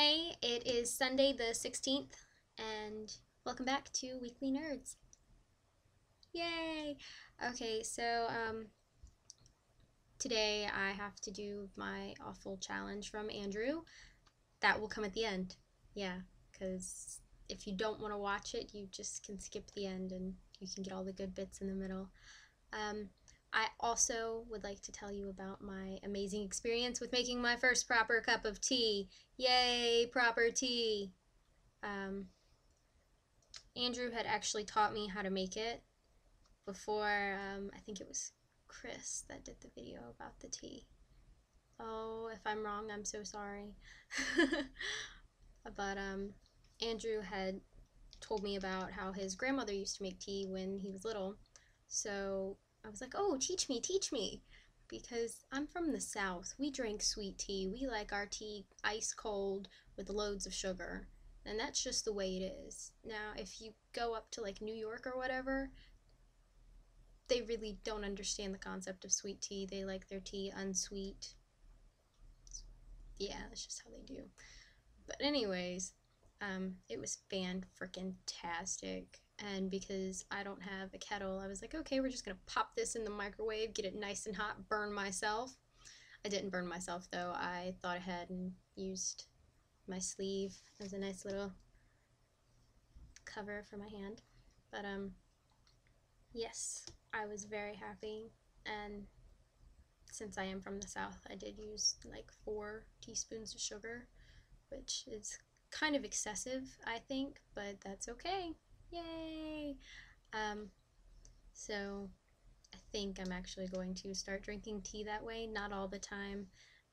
Hey, it is Sunday the 16th, and welcome back to Weekly Nerds. Yay! Okay, today I have to do my awful challenge from Andrew. That will come at the end. Yeah, because if you don't want to watch it, you just can skip the end and you can get all the good bits in the middle. I also would like to tell you about my amazing experience with making my first proper cup of tea. Yay, proper tea! Um, Andrew had actually taught me how to make it before. I think it was Chris that did the video about the tea. Oh, if I'm wrong, I'm so sorry. But Andrew had told me about how his grandmother used to make tea when he was little. So I was like, oh, teach me. Because I'm from the South. We drink sweet tea. We like our tea ice cold with loads of sugar. And that's just the way it is. Now, if you go up to like New York or whatever, they really don't understand the concept of sweet tea. They like their tea unsweet. Yeah, that's just how they do. But anyways, it was fan-frickin-tastic. And because I don't have a kettle, I was like, okay, we're just gonna pop this in the microwave, get it nice and hot, burn myself. I didn't burn myself though. I thought ahead and used my sleeve as a nice little cover for my hand. But yes, I was very happy. And since I am from the South, I did use like 4 teaspoons of sugar, which is kind of excessive, I think, but that's okay. Yay! Um, so I think I'm actually going to start drinking tea that way. Not all the time.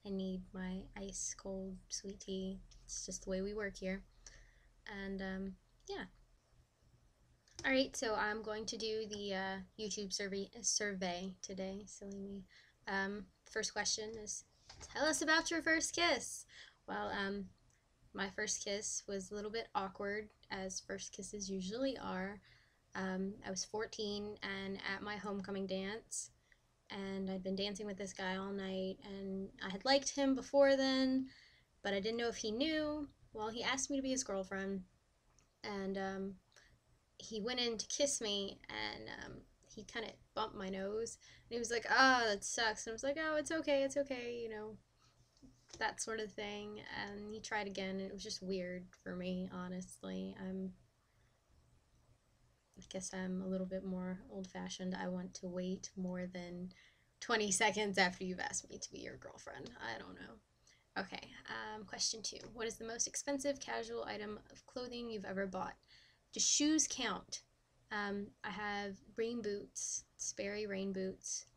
I need my ice cold sweet tea. It's just the way we work here. And yeah. All right, so I'm going to do the YouTube survey today. Silly me. First question is, tell us about your first kiss. Well, my first kiss was a little bit awkward, as first kisses usually are. I was 14 and at my homecoming dance, and I'd been dancing with this guy all night, and I had liked him before then, but I didn't know if he knew. Well, he asked me to be his girlfriend, and he went in to kiss me, and he kind of bumped my nose, and he was like, "Ah, oh, that sucks," and I was like, "Oh, it's okay, you know." That sort of thing. And he tried again, and it was just weird for me, honestly. I guess I'm a little bit more old-fashioned. I want to wait more than 20 seconds after you've asked me to be your girlfriend. I don't know. Okay, question 2. What is the most expensive casual item of clothing you've ever bought? Do shoes count? I have rain boots, Sperry rain boots.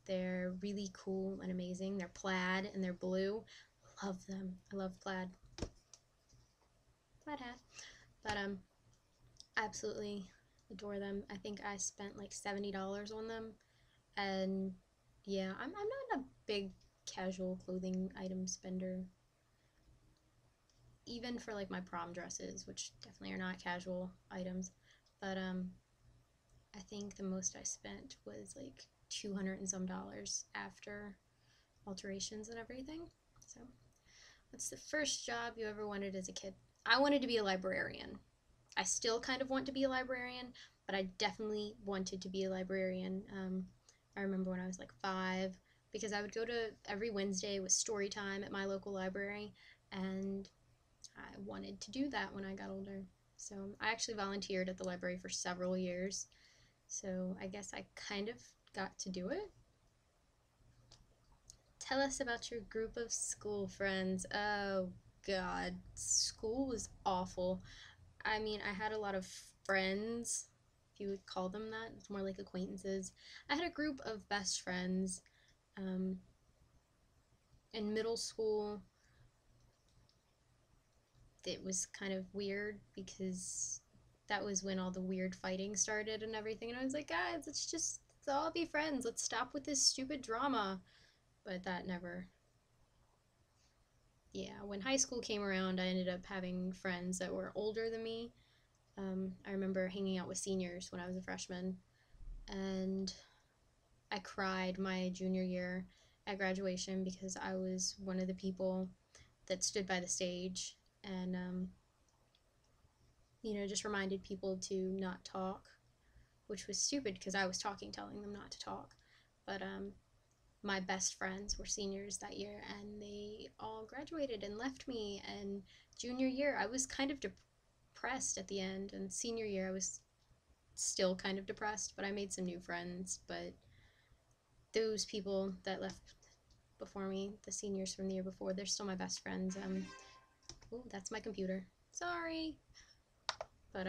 They're really cool and amazing. They're plaid and they're blue. Love them. I love plaid. Plaid hat. But absolutely adore them. I think I spent like $70 on them. And yeah, I'm not a big casual clothing item spender. Even for like my prom dresses, which definitely are not casual items. But I think the most I spent was like 200 and some dollars after alterations and everything. So, what's the first job you ever wanted as a kid? I wanted to be a librarian. I still kind of want to be a librarian, but I definitely wanted to be a librarian. I remember when I was like 5, because I would go to every Wednesday with story time at my local library, and I wanted to do that when I got older. So I actually volunteered at the library for several years, so I guess I kind of got to do it. Tell us about your group of school friends. Oh, God. School was awful. I mean, I had a lot of friends, if you would call them that. It's more like acquaintances. I had a group of best friends. Um, in middle school, it was kind of weird because that was when all the weird fighting started and everything. And I was like, guys, let's all be friends. Let's stop with this stupid drama. But that never, yeah, when high school came around, I ended up having friends that were older than me. I remember hanging out with seniors when I was a freshman, and I cried my junior year at graduation because I was one of the people that stood by the stage and, just reminded people to not talk, which was stupid because I was talking, telling them not to talk. But my best friends were seniors that year, and they all graduated and left me. And junior year, I was kind of depressed at the end, and senior year, I was still kind of depressed, but I made some new friends. But those people that left before me, the seniors from the year before, they're still my best friends. Oh, that's my computer. Sorry. But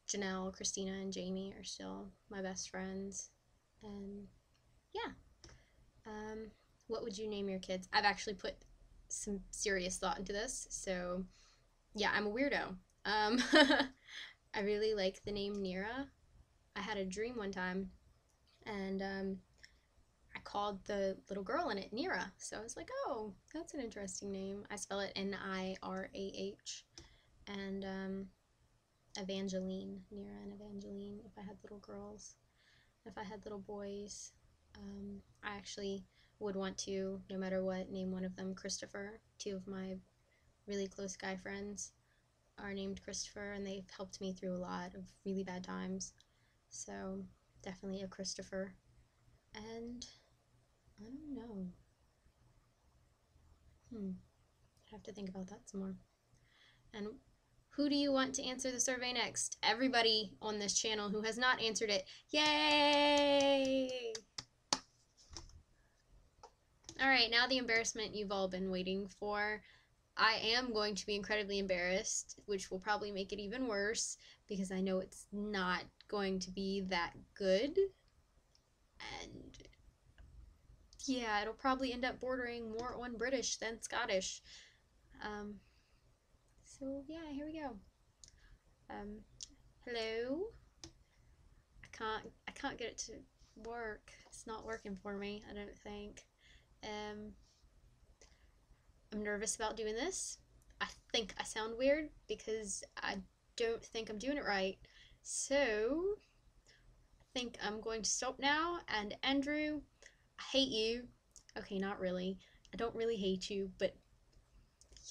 Janelle, Christina, and Jamie are still my best friends. And yeah. What would you name your kids? I've actually put some serious thought into this. So yeah, I'm a weirdo. I really like the name Nira. I had a dream one time, and I called the little girl in it Nira. So I was like, oh, that's an interesting name. I spell it Nirah. And Evangeline, Nira and Evangeline, if I had little girls. If I had little boys, I actually would want to, no matter what, name one of them Christopher. Two of my really close guy friends are named Christopher, and they've helped me through a lot of really bad times. So definitely a Christopher. And I don't know. I'd have to think about that some more. And who do you want to answer the survey next? Everybody on this channel who has not answered it. Yay! Alright, now the embarrassment you've all been waiting for. I am going to be incredibly embarrassed, which will probably make it even worse, because I know it's not going to be that good. And yeah, it'll probably end up bordering more on British than Scottish. So yeah, here we go. Hello? I can't get it to work. It's not working for me, I don't think. I'm nervous about doing this. I think I sound weird because I don't think I'm doing it right. So I think I'm going to stop now. And Andrew, I hate you. Okay, not really. I don't really hate you, but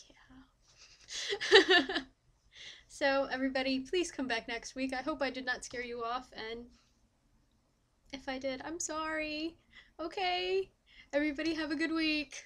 yeah. So everybody, please come back next week. I hope I did not scare you off, and if I did, I'm sorry. Okay, everybody have a good week.